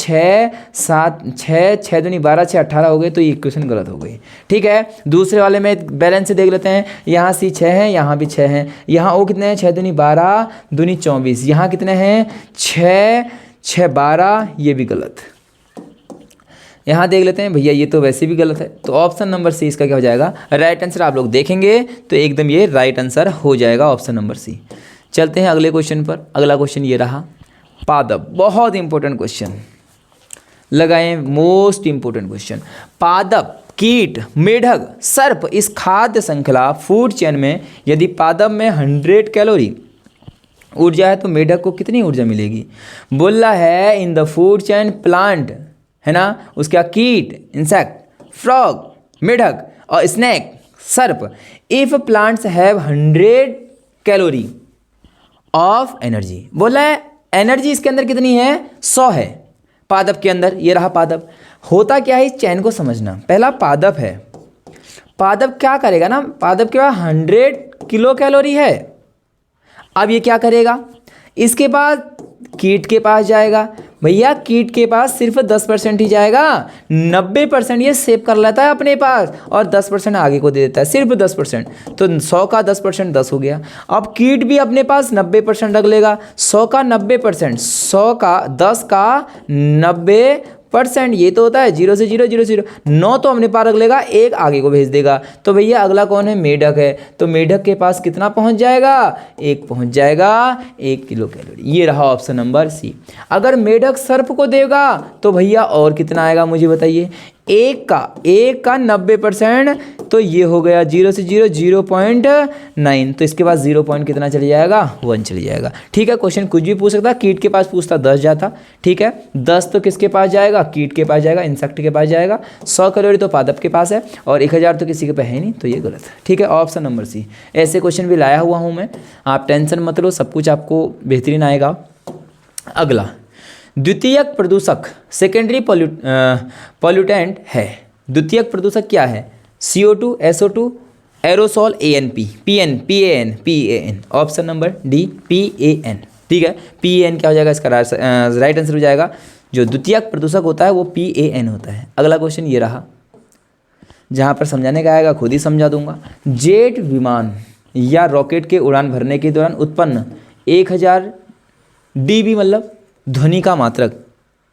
6 दूनी 12 6 18 हो गए, तो ये गलत हो गई, ठीक है। दूसरे वाले में बैलेंस से देख लेते हैं। यहाँ C 6 है, यहाँ भी 6 है। यहाँ O कितने हैं, 6 दूनी 12 दूनी 24। यहाँ कितने हैं, 6 12, ये भी गलत। यहाँ देख लेते हैं भैया, ये तो वैसे भी गलत है, तो ऑप्शन नंबर सी इसका क्या हो जाएगा, राइट आंसर। आप लोग देखेंगे तो एकदम ये राइट आंसर हो जाएगा, ऑप्शन नंबर सी। चलते हैं अगले क्वेश्चन पर। अगला क्वेश्चन ये रहा, पादप, बहुत इंपॉर्टेंट क्वेश्चन लगाएं, मोस्ट इंपोर्टेंट क्वेश्चन। पादप, कीट, मेढक, सर्प इस खाद्य श्रृंखला फूड चेन में यदि पादप में 100 कैलोरी ऊर्जा है तो मेढक को कितनी ऊर्जा मिलेगी। बोल रहा है in the food chain plant है ना, उसका कीट इंसेक्ट, फ्रॉग मेढक और स्नेक सर्प, if plants have 100 calorie of energy. बोला है एनर्जी इसके अंदर कितनी है? 100 है पादप के अंदर। ये रहा पादप। होता क्या है, इस चैन को समझना। पहला पादप है, पादप क्या करेगा ना, पादप के पास 100 किलो कैलोरी है। अब ये क्या करेगा, इसके बाद कीट के पास जाएगा। भैया कीट के पास सिर्फ 10% ही जाएगा, 90% ये सेव कर लेता है अपने पास और 10% आगे को दे देता है, सिर्फ 10%। तो 100 का 10% 10 हो गया। अब कीट भी अपने पास 90% रख लेगा। 100 का 90%, 100 का 10 का 90%, ये तो होता है 0 से 0 0 0। 9 तो अपने पास रख लेगा, 1 आगे को भेज देगा। तो भैया अगला कौन है? मेढक है। तो मेढक के पास कितना पहुंच जाएगा? 1 पहुंच जाएगा, 1 किलो कैलोरी। ये रहा ऑप्शन नंबर सी। अगर मेढक सर्प को देगा तो भैया और कितना आएगा मुझे बताइए? 1 का 90%, तो ये हो गया 0 से 0 0.9। तो इसके पास 0 पॉइंट कितना चले जाएगा? 1 चले जाएगा। ठीक है, क्वेश्चन कुछ भी पूछ सकता है। कीट के पास पूछता 10 जाता। ठीक है, 10 तो किसके पास जाएगा? कीट के पास जाएगा, इंसेक्ट के पास जाएगा। 100 कैलोरी तो पादप के पास है और 1000 तो किसी के पास है नहीं, तो ये गलत है। ठीक है, ऑप्शन नंबर सी। ऐसे क्वेश्चन भी लाया हुआ हूँ मैं, आप टेंशन मत लो, सब कुछ आपको बेहतरीन आएगा। अगला, द्वितीयक प्रदूषक सेकेंडरी पॉल्यूटेंट है। द्वितीयक प्रदूषक क्या है? CO2, SO2, aerosol, ANP, PAN। Option number D, PAN। ठीक है, PAN क्या हो जाएगा? इसका राइट आंसर हो जाएगा, जो द्वितीयक प्रदूषक होता है वो PAN होता है। अगला क्वेश्चन ये रहा, जहाँ पर समझाने का आएगा खुद ही समझा दूंगा। जेट विमान या रॉकेट के उड़ान भरने के दौरान उत्पन्न 1000 dB मतलब ध्वनि का मात्रक,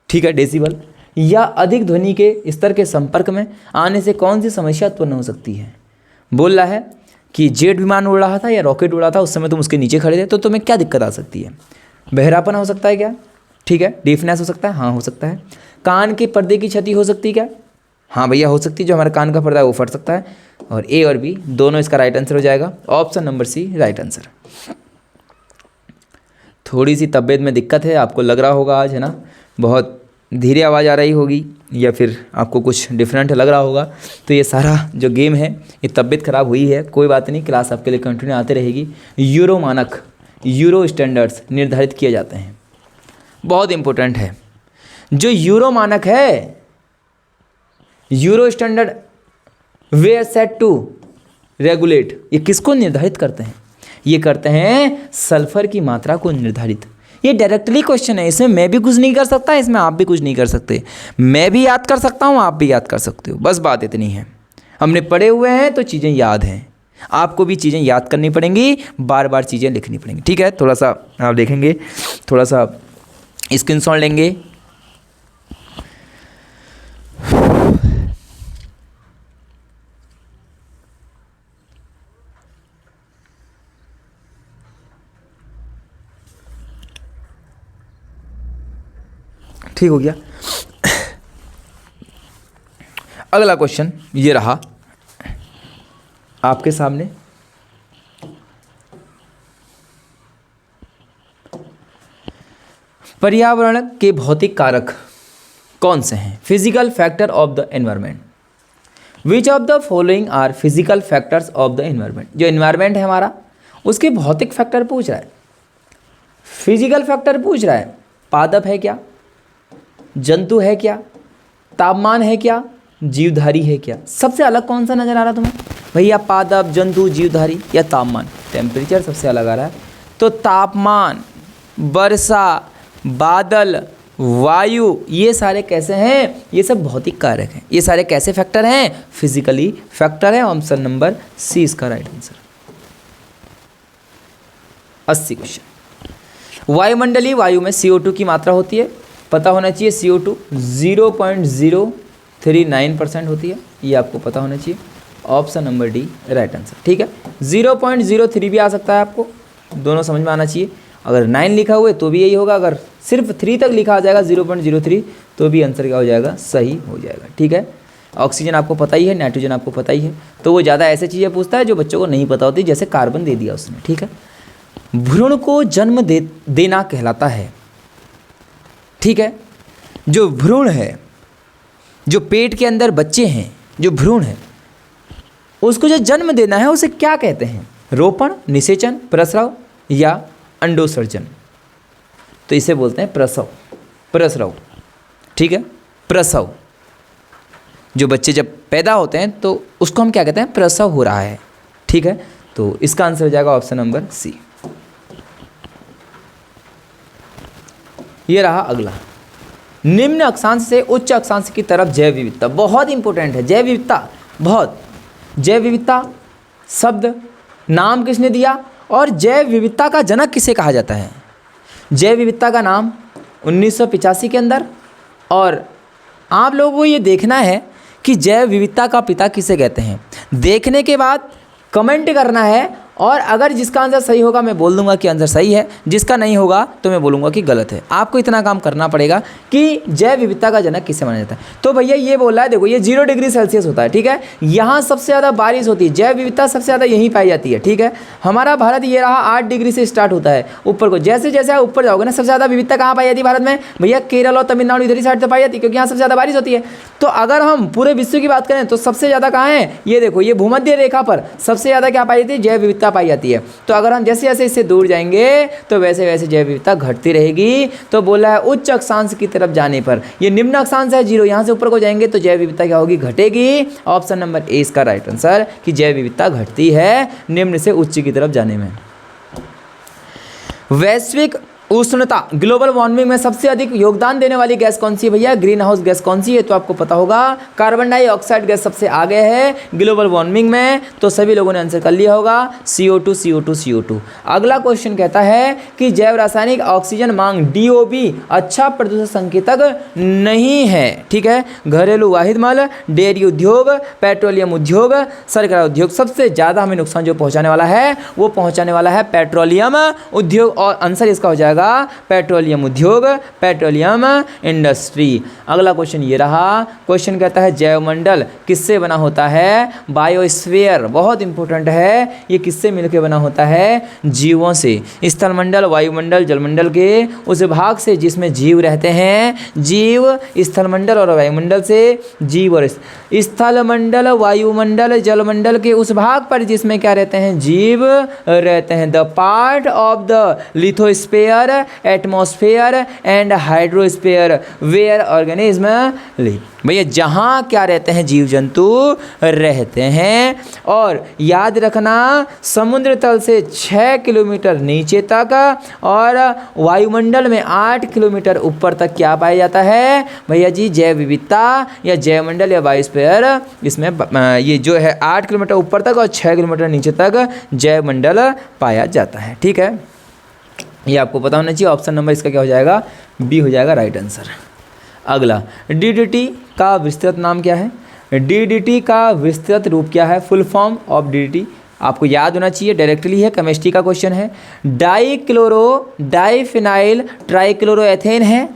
ठीक है, डेसिबल, या अधिक ध्वनि के स्तर के संपर्क में आने से कौन सी समस्या उत्पन्न हो सकती है? बोल रहा है कि जेट विमान उड़ रहा था या रॉकेट उड़ा था, उस समय तुम उसके नीचे खड़े थे, तो तुम्हें क्या दिक्कत आ सकती है? बहरापन हो सकता है क्या? ठीक है, डीफनेस हो सकता है, हाँ हो सकता है। कान के पर्दे की क्षति हो सकती है क्या? हाँ भैया हो सकती है, जो हमारा कान का पर्दा है वो फट सकता है। और ए और बी दोनों इसका राइट आंसर हो जाएगा। Option number C right answer. थोड़ी सी तबीयत में दिक्कत है, आपको लग रहा होगा आज, है ना, बहुत धीरे आवाज़ आ रही होगी या फिर आपको कुछ डिफरेंट लग रहा होगा। तो ये सारा जो गेम है, ये तबीयत ख़राब हुई है, कोई बात नहीं, क्लास आपके लिए कंटिन्यू आते रहेगी। यूरो मानक, यूरो स्टैंडर्ड्स निर्धारित किए जाते हैं, बहुत इंपॉर्टेंट है। जो यूरो मानक है, euro standard were set to regulate, ये किसको निर्धारित करते हैं? ये करते हैं सल्फर की मात्रा को निर्धारित। ये डायरेक्टली क्वेश्चन है, इसमें मैं भी कुछ नहीं कर सकता, इसमें आप भी कुछ नहीं कर सकते। मैं भी याद कर सकता हूँ, आप भी याद कर सकते हो, बस बात इतनी है। हमने पढ़े हुए हैं तो चीज़ें याद हैं, आपको भी चीज़ें याद करनी पड़ेंगी, बार बार चीज़ें लिखनी पड़ेंगी। ठीक है, थोड़ा सा आप देखेंगे, थोड़ा सा स्क्रीनशॉट लेंगे। ठीक हो गया। अगला क्वेश्चन ये रहा आपके सामने। पर्यावरण के भौतिक कारक कौन से हैं? Physical factor of the environment. Which of the following are physical factors of the environment. जो एनवायरनमेंट है हमारा, उसके भौतिक फैक्टर पूछ रहा है, फिजिकल फैक्टर पूछ रहा है। पादप है क्या? जंतु है क्या? तापमान है क्या? जीवधारी है क्या? सबसे अलग कौन सा नज़र आ रहा तुम्हें भैया? पादप, जंतु, जीवधारी या तापमान? टेम्परेचर सबसे अलग आ रहा है। तो तापमान, वर्षा, बादल, वायु, ये सारे कैसे हैं? ये सब भौतिक कारक हैं। ये सारे कैसे फैक्टर हैं? फिजिकली फैक्टर है। ऑप्शन नंबर सी इसका राइट आंसर। 80 क्वेश्चन। वायुमंडलीय वायु में CO2 की मात्रा होती है, पता होना चाहिए। CO2 0.039% होती है, ये आपको पता होना चाहिए। Option number D right answer. ठीक है, 0.03 भी आ सकता है, आपको दोनों समझ में आना चाहिए। अगर 9 लिखा हुआ है तो भी यही होगा, अगर सिर्फ 3 तक लिखा आ जाएगा 0.03 तो भी आंसर क्या हो जाएगा? सही हो जाएगा। ठीक है, ऑक्सीजन आपको पता ही है, नाइट्रोजन आपको पता ही है, तो वो ज़्यादा ऐसे चीज़ें पूछता है जो बच्चों को नहीं पता होती, जैसे कार्बन दे दिया उसने। ठीक है, भ्रूण को जन्म देना कहलाता है। ठीक है, जो भ्रूण है, जो पेट के अंदर बच्चे हैं, जो भ्रूण है, उसको जो जन्म देना है उसे क्या कहते हैं? रोपण, निषेचन, प्रसव या अंडोसर्जन? तो इसे बोलते हैं प्रसव, प्रसव, ठीक है, प्रसव। जो बच्चे जब पैदा होते हैं तो उसको हम क्या कहते हैं, प्रसव हो रहा है, ठीक है। तो इसका आंसर हो जाएगा ऑप्शन नंबर सी। ये रहा अगला, निम्न अक्षांश से उच्च अक्षांश की तरफ जैव विविधता, बहुत इंपॉर्टेंट है जैव विविधता, बहुत। जैव विविधता शब्द नाम किसने दिया और जैव विविधता का जनक किसे कहा जाता है? जैव विविधता का नाम 1985 के अंदर, और आप लोगों को ये देखना है कि जैव विविधता का पिता किसे कहते हैं। देखने के बाद कमेंट करना है, और अगर जिसका आंसर सही होगा मैं बोल दूंगा कि आंसर सही है, जिसका नहीं होगा तो मैं बोलूँगा कि गलत है। आपको इतना काम करना पड़ेगा कि जैव विविधता का जनक किसे माना जाता है। तो भैया ये बोल रहा है, देखो ये 0 डिग्री सेल्सियस होता है, ठीक है, यहाँ सबसे ज़्यादा बारिश होती है, जैव विविधता सबसे ज़्यादा यहीं पाई जाती है, ठीक है। हमारा भारत ये रहा 8 डिग्री से स्टार्ट होता है ऊपर को, जैसे जैसे आप ऊपर जाओगे ना सबसे ज़्यादा विविधता कहाँ पाई जाती है भारत में? भैया केरल और तमिलनाडु इधर ही साइड से पाई जाती है, क्योंकि यहाँ सबसे ज़्यादा बारिश होती है। तो अगर हम पूरे विश्व की बात करें तो सबसे ज़्यादा कहाँ है? ये देखो, ये भूमध्य रेखा पर सबसे ज़्यादा क्या पाई जाती है? जैव विविधता पाई जाती है। तो अगर हम जैसे जैसे इससे दूर जाएंगे तो वैसे वैसे जैव विविधता घटती रहेगी। तो बोला है उच्च अक्षांश की तरफ जाने पर, ये निम्न अक्षांश है 0, यहाँ से ऊपर को जाएंगे तो जैव विविधता क्या होगी? घटेगी। ऑप्शन नंबर ए इसका राइट आंसर, कि जैव विविधता घटती है निम्न से उच्च की तरफ जाने में। वैश्विक उष्णता, ग्लोबल वार्मिंग में सबसे अधिक योगदान देने वाली गैस कौन सी है भैया? ग्रीन हाउस गैस कौन सी है? तो आपको पता होगा कार्बन डाइऑक्साइड गैस सबसे आगे है ग्लोबल वार्मिंग में। तो सभी लोगों ने आंसर कर लिया होगा, CO2 CO2 CO2। अगला क्वेश्चन कहता है कि जैव रासायनिक ऑक्सीजन मांग DOB अच्छा प्रदूषण संकेतक नहीं है, ठीक है। घरेलू वाहिद मल, डेयरी उद्योग, पेट्रोलियम उद्योग, सरकारी उद्योग, सबसे ज़्यादा हमें नुकसान जो पहुँचाने वाला है वो पहुँचाने वाला है पेट्रोलियम उद्योग, और आंसर इसका हो जाएगा पेट्रोलियम उद्योग, पेट्रोलियम इंडस्ट्री। अगला क्वेश्चन ये रहा, क्वेश्चन कहता है जैवमंडल किससे बना होता है? बायोस्फीयर, बहुत इंपॉर्टेंट है, ये किससे मिलकर बना होता है? जीवों से। स्थलमंडल, वायुमंडल, जलमंडल के उस भाग से जिसमें जीव रहते हैं, जीव स्थलमंडल और वायुमंडल से, जीव और स्थलमंडल, वायुमंडल, जलमंडल के उस भाग पर जिसमें क्या रहते हैं? जीव रहते हैं। The part of the lithosphere, atmosphere and hydrosphere where organism live. भैया जहाँ क्या रहते हैं? जीव जंतु रहते हैं। और याद रखना समुद्र तल से 6 किलोमीटर नीचे तक और वायुमंडल में 8 किलोमीटर ऊपर तक क्या पाया जाता है भैया जी? जैव विविधता या जैवमंडल या बायोस्फीयर। इसमें ये जो है 8 किलोमीटर ऊपर तक और 6 किलोमीटर नीचे तक जैवमंडल पाया जाता है, ठीक है। ये आपको पता होना चाहिए। ऑप्शन नंबर इसका क्या हो जाएगा? बी हो जाएगा राइट आंसर। अगला, DDT का विस्तृत नाम क्या है? DDT का विस्तृत रूप क्या है? फुल फॉर्म ऑफ DDT आपको याद होना चाहिए, डायरेक्टली है, केमिस्ट्री का क्वेश्चन है। डाइक्लोरो डाइफिनाइल ट्राइक्लोरोएथेन है।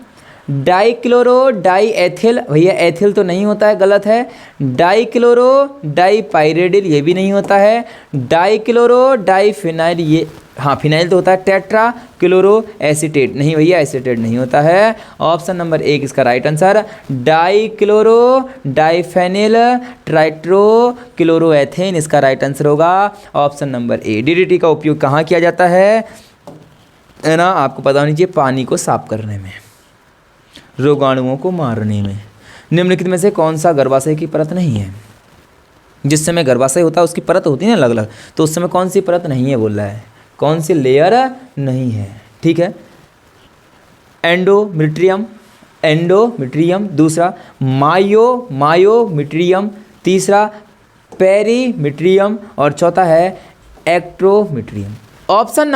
डाइक्लोरो डाइएथिल, भैया एथिल तो नहीं होता है, गलत है। डाइक्लोरो डाइपाइरिडिल, ये भी नहीं होता है। डाइक्लोरो डाइफिनाइल, ये हाँ फिनाइल तो होता है। टेट्रा क्लोरो एसीटेट, नहीं भैया एसीटेट नहीं होता है। ऑप्शन नंबर 1 इसका right answer, dichloro diphenyl trichloro chloroethane इसका राइट आंसर होगा ऑप्शन नंबर ए। DDT का उपयोग कहाँ किया जाता है ना? आपको पता होनी चाहिए, पानी को साफ करने में, रोगाणुओं को मारने में। निम्नलिखित में से कौन सा गर्भाशय की परत नहीं है? जिस समय गर्भाशय होता है उसकी परत होती है ना अलग अलग, तो उस समय कौन सी परत नहीं है बोल रहा है, कौन सी लेयर नहीं है, ठीक है। एंडोमेट्रियम, एंडोमेट्रियम, दूसरा मायोमेट्रियम, तीसरा पेरीमेट्रियम और चौथा है एक्ट्रोमेट्रियम। ऑप्शन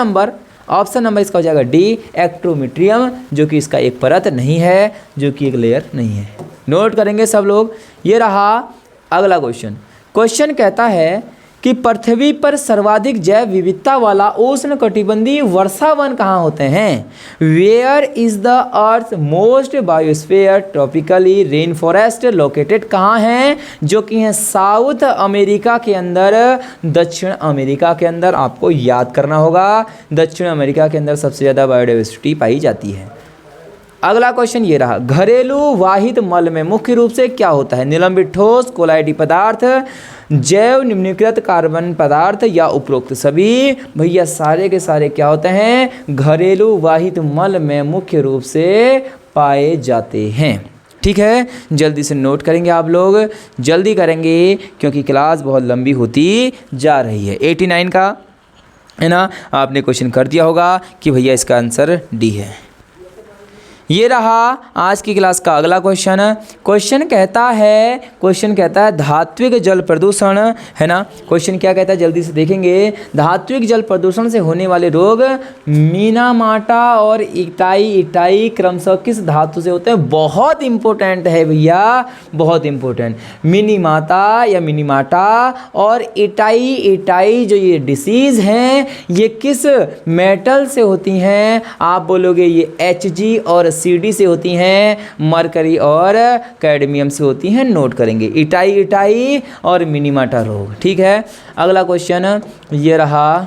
नंबर इसका हो जाएगा डी, एक्ट्रोमेट्रियम, जो कि इसका एक परत नहीं है, जो कि एक लेयर नहीं है। नोट करेंगे सब लोग। ये रहा अगला क्वेश्चन कहता है कि पृथ्वी पर सर्वाधिक जैव विविधता वाला उष्ण कटिबंधीय वर्षा वन कहाँ होते हैं? Where is the earth most biosphere tropically rain forest located कहाँ हैं? जो कि हैं साउथ अमेरिका के अंदर, दक्षिण अमेरिका के अंदर। आपको याद करना होगा, दक्षिण अमेरिका के अंदर सबसे ज़्यादा बायोडाइवर्सिटी पाई जाती है। अगला क्वेश्चन ये रहा, घरेलू वाहिद मल में मुख्य रूप से क्या होता है? निलंबित ठोस, कोलाइडी पदार्थ, जैव निम्नीकृत कार्बन पदार्थ या उपरोक्त सभी, भैया सारे के सारे क्या होते हैं, घरेलू वाहित मल में मुख्य रूप से पाए जाते हैं। ठीक है, जल्दी से नोट करेंगे आप लोग, जल्दी करेंगे क्योंकि क्लास बहुत लंबी होती जा रही है। 89 का है ना, आपने क्वेश्चन कर दिया होगा कि भैया इसका आंसर डी है। ये रहा आज की क्लास का अगला क्वेश्चन। क्वेश्चन कहता है धात्विक जल प्रदूषण, है ना। क्वेश्चन क्या कहता है जल्दी से देखेंगे। धात्विक जल प्रदूषण से होने वाले रोग मीनामाटा और इटाई क्रमशः किस धातु से होते हैं। बहुत इंपॉर्टेंट है भैया, बहुत इंपॉर्टेंट। मिनीमाता या मिनीमाटा और इटाई जो ये डिसीज हैं ये किस मेटल से होती हैं। आप बोलोगे ये Hg और CD से होती हैं, मरकरी और कैडमियम से होती हैं। नोट करेंगे इटाई और मिनीमाटा रोग। ठीक है, अगला क्वेश्चन ये रहा।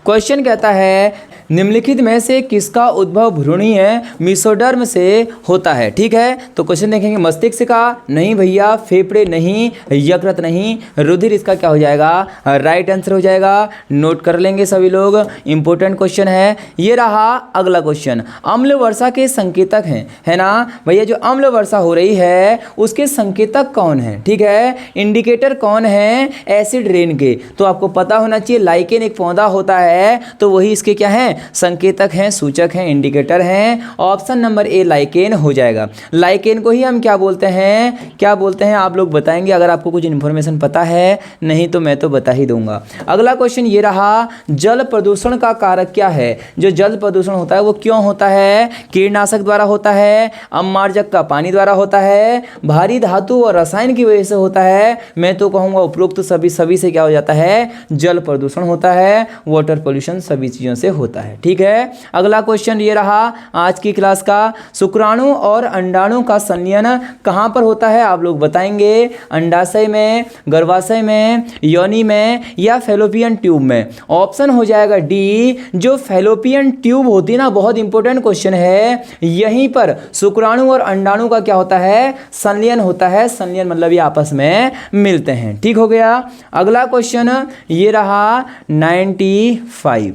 क्वेश्चन कहता है निम्नलिखित में से किसका उद्भव भ्रूणीय मेसोडर्म से होता है। ठीक है, तो क्वेश्चन देखेंगे। मस्तिष्क का नहीं भैया, फेफड़े नहीं, यकृत नहीं, रुधिर इसका क्या हो जाएगा, राइट आंसर हो जाएगा। नोट कर लेंगे सभी लोग, इंपॉर्टेंट क्वेश्चन है। ये रहा अगला क्वेश्चन। अम्ल वर्षा के संकेतक हैं, है ना भैया। जो अम्ल वर्षा हो रही है उसके संकेतक कौन है। ठीक है, इंडिकेटर कौन है, एसिड रेन के। तो आपको पता होना चाहिए लाइकेन एक पौधा होता है तो वही इसके क्या है, संकेतक हैं, सूचक हैं, इंडिकेटर हैं। ऑप्शन नंबर ए लाइकेन हो जाएगा। लाइकेन को ही हम क्या बोलते हैं आप लोग बताएंगे अगर आपको कुछ इन्फॉर्मेशन पता है, नहीं तो मैं तो बता ही दूंगा। अगला क्वेश्चन ये रहा। जल प्रदूषण का कारक क्या है। जो जल प्रदूषण होता है वो क्यों होता है। कीटनाशक द्वारा होता है, अम्मार्जक का पानी द्वारा होता है, भारी धातु और रसायन की वजह से होता है। मैं तो कहूँगा उपरोक्त सभी से क्या हो जाता है, जल प्रदूषण होता है, वाटर पोल्यूशन सभी चीज़ों से होता है। ठीक है, अगला क्वेश्चन ये रहा आज की क्लास का। शुक्राणु और अंडाणु का संलयन कहाँ पर होता है आप लोग बताएंगे। अंडाशय में, गर्भाशय में, योनि में या फैलोपियन ट्यूब में। ऑप्शन हो जाएगा डी। जो फैलोपियन ट्यूब होती है ना, बहुत इंपॉर्टेंट क्वेश्चन है। यहीं पर शुक्राणु और अंडाणु का क्या होता है, संलयन होता है। संलयन मतलब ये आपस में मिलते हैं। ठीक हो गया। अगला क्वेश्चन ये रहा 95।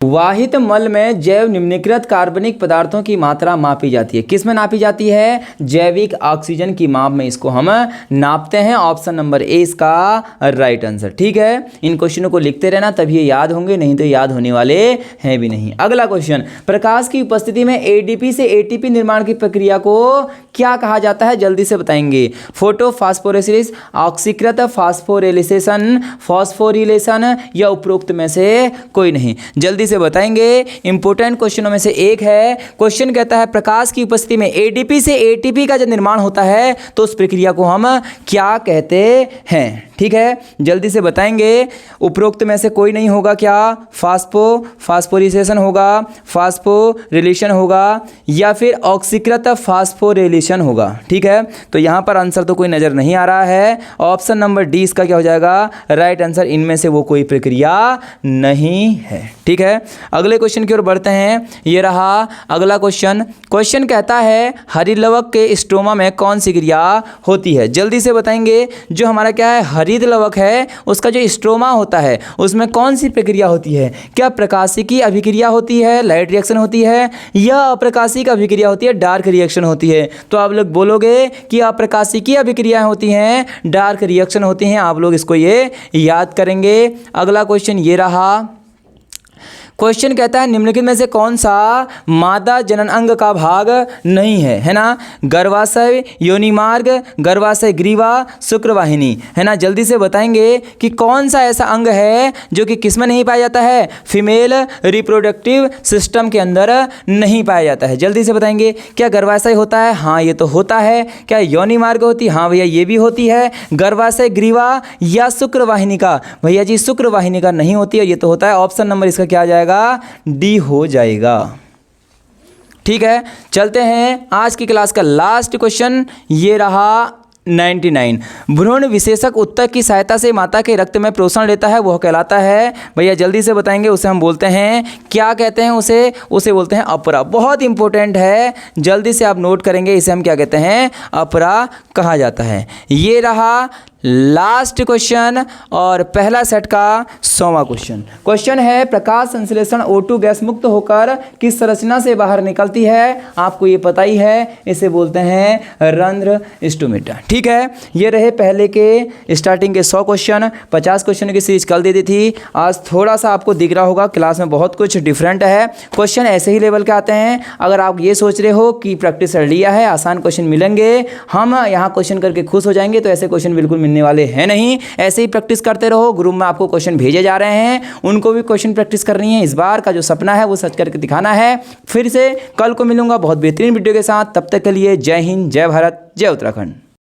वाहित मल में जैव निम्नीकृत कार्बनिक पदार्थों की मात्रा मापी जाती है। किस में नापी जाती है, जैविक ऑक्सीजन की माप में इसको हम नापते हैं। ऑप्शन नंबर ए इसका राइट आंसर। ठीक है, इन क्वेश्चनों को लिखते रहना तभी ये याद होंगे, नहीं तो याद होने वाले हैं भी नहीं। अगला क्वेश्चन। प्रकाश की उपस्थिति में एडीपी से एटीपी निर्माण की प्रक्रिया को क्या कहा जाता है, जल्दी से बताएंगे। फोटोफॉस्फोरेसिस, ऑक्सीकृत फास्फोरिलेशन, फॉस्फोरिलेशन या उपरोक्त में से कोई नहीं। जल्दी से बताएंगे, इंपॉर्टेंट क्वेश्चनों में से एक है। क्वेश्चन कहता है प्रकाश की उपस्थिति में एडीपी से एटीपी का जब निर्माण होता है तो उस प्रक्रिया को हम क्या कहते हैं। ठीक है, जल्दी से बताएंगे। उपरोक्त में से कोई नहीं होगा क्या, फास्फोरिलेशन होगा, फास्फोरिलेशन होगा या फिर ऑक्सीकृत फास्फोरिलेशन होगा। ठीक है, तो यहां पर आंसर तो कोई नजर नहीं आ रहा है। ऑप्शन नंबर डी इसका क्या हो जाएगा, राइट आंसर। इनमें से वो कोई प्रक्रिया नहीं है। ठीक है, अगले क्वेश्चन की ओर बढ़ते हैं। ये रहा अगला क्वेश्चन। क्वेश्चन कहता है हरितलवक के स्ट्रोमा में कौन सी क्रिया होती है। जल्दी से बताएंगे। जो हमारा क्या है, हरितलवक है, उसका जो स्ट्रोमा होता है उसमें कौन सी प्रक्रिया होती है। क्या प्रकाशिकी अभिक्रिया होती है, लाइट रिएक्शन होती है, या अप्रकाशिक अभिक्रिया होती है, डार्क रिएक्शन होती है। तो आप लोग बोलोगे कि अप्रकाशिकी अभिक्रियाएं होती हैं, डार्क रिएक्शन होती हैं। आप लोग इसको ये याद करेंगे। अगला क्वेश्चन ये रहा। क्वेश्चन कहता है निम्नलिखित में से कौन सा मादा जनन अंग का भाग नहीं है, है ना। गर्भाशय, योनि मार्ग, गर्भाशय ग्रीवा, शुक्रवाहिनी, है ना। जल्दी से बताएंगे कि कौन सा ऐसा अंग है जो कि किस में नहीं पाया जाता है, फीमेल रिप्रोडक्टिव सिस्टम के अंदर नहीं पाया जाता है। जल्दी से बताएंगे। क्या गर्भाशय होता है, हाँ ये तो होता है। क्या योनि मार्ग होती है, हाँ भैया ये भी होती है। गर्भाशय ग्रीवा या शुक्रवाहिनी का, भैया जी शुक्रवाहिनी का नहीं होती है, ये तो होता है। ऑप्शन नंबर इसका क्या आ जाएगा, डी हो जाएगा। ठीक है, चलते हैं आज की क्लास का लास्ट क्वेश्चन। ये रहा 99। भ्रूण विशेषक उत्तक की सहायता से माता के रक्त में पोषण लेता है, वह कहलाता है, भैया जल्दी से बताएंगे, उसे हम बोलते हैं, क्या कहते हैं उसे बोलते हैं अपरा। बहुत इंपॉर्टेंट है, जल्दी से आप नोट करेंगे, इसे हम क्या कहते हैं, अपरा कहा जाता है। ये रहा लास्ट क्वेश्चन और पहला सेट का 100वां क्वेश्चन। क्वेश्चन है प्रकाश संश्लेषण O2 गैस मुक्त होकर किस संरचना से बाहर निकलती है, आपको ये पता ही है, इसे बोलते हैं रंध्र स्टोमेटा। ठीक है, ये रहे पहले के स्टार्टिंग के 100 क्वेश्चन। 50 क्वेश्चन की सीरीज कल दे दी थी, आज थोड़ा सा आपको दिख रहा होगा क्लास में बहुत कुछ डिफरेंट है। क्वेश्चन ऐसे ही लेवल के आते हैं। अगर आप ये सोच रहे हो कि प्रैक्टिस कर लिया है, आसान क्वेश्चन मिलेंगे, हम यहाँ क्वेश्चन करके खुश हो जाएंगे, तो ऐसे क्वेश्चन बिल्कुल मिलने वाले हैं नहीं। ऐसे ही प्रैक्टिस करते रहो, ग्रुप में आपको क्वेश्चन भेजे जा रहे हैं, उनको भी क्वेश्चन प्रैक्टिस करनी है। इस बार का जो सपना है वो सच करके दिखाना है। फिर से कल को मिलूंगा बहुत बेहतरीन वीडियो के साथ, तब तक के लिए जय हिंद, जय भारत, जय उत्तराखंड।